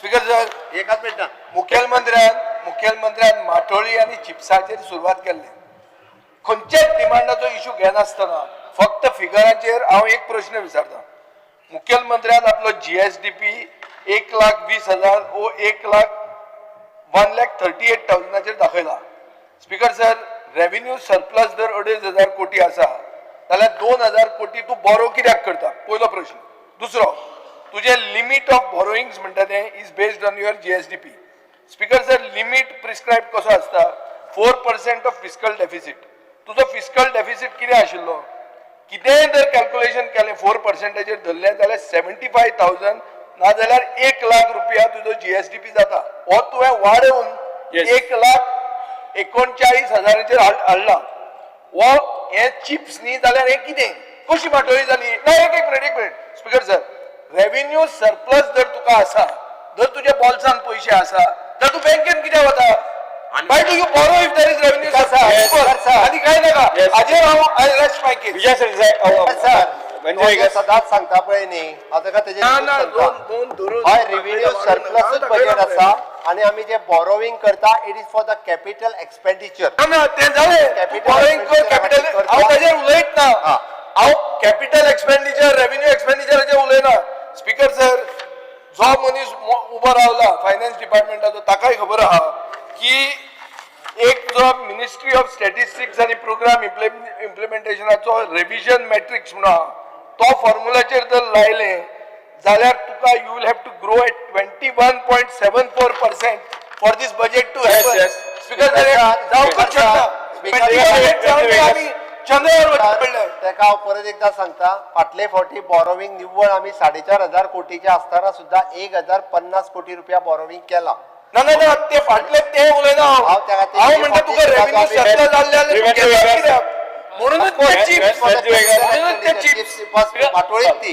Speaker sir एकाच मिनिटात मुख्यमंत्र्यान माठोळी आणि चिप्साचेर सुरवात केल्ली. खंयच्याच डिमांडाचो इशू घेनासतना फक्त फिगरांचेर हांव एक प्रश्न विचारता. मुख्यमंत्र्यान आपलो GSDP 1,20,000 वो 1,38,000 दाखयला. स्पीकर सर रेव्हेन्यू सरप्लस जर 2,500 कोटी आसा जाल्यार 2,000 कोटी तूं बोरो कित्याक करता? पयलो प्रश्न. दुसरो, तुझे लिमिट ऑफ बोरोइंग्स म्हणटा तें is based on your GSDP. Speaker sir limit prescribe कसो आसता? 4% ऑफ फिस्कल डेफिसीट. तुजो फिस्कल डेफिसीट कितें आशिल्लो? कितेंय जर कॅल्क्युलेशन केलें 4%चेर धरलें जाल्यार 75,000 नाजाल्यार 1,00,000 रुपया तुजो GSDP जाता. हो तुवें वाडोवन 1,39,000 हाडला. वो हे चिप्स न्ही जाल्यार हे कितें? कशी माठोळी जाली? ना एक minute speaker sir, revenue surplus जर तुका आसा, जर तुज्या बॉल्सान पयशे आसा, तर तू बँकेन कित्याक वता? Why do you borrow if there is revenue? आधी काय नका. अजय राव, I rest my case. Vijay sir सदांच सांगता पळय न्ही, आता का तेजे हय रेव्हेन्यू सरप्लसच बजेट आसा आणि आम्ही जे बॉरोविंग करता it is for the capital expenditure. ना ते जालें. बॉरोइंग कॅपिटल हांव ताजेर उलयत ना. हांव कॅपिटल एक्सपेंडिचर रेव्हेन्यू एक्सपेंडिचराचेर उलयना. स्पीकर सर, जो मनीस उबो रावला फायनान्स डिपार्टमेंटाचो ताकाय खबर आहा की एक जो मिनिस्ट्री ऑफ स्टॅटिस्टिक्स आणि प्रोग्राम इम्प्लिमेंटेशनाचो रिव्हिजन मॅट्रिक्स म्हणून आहा, तो फॉर्म्युलाचेर जर लायलें जाल्यार तुका you will have to grow at 21.74% for this budget to happen. Speaker sir जावंकच शकता. तेका हांव परत एकदा सांगता, फाटले फावटी बॉरोविंग निव्वळ आम्ही 4,500 कोटीचे आसतना सुद्धा 1,050 कोटी रुपया बॉरोविंग केला. ना ते फाटले ते उलयना हांव म्हणटा तुका रेव्हेन्यू सरप्लस जाल्ले म्हणूनच ते चिप्स माठोळीत ती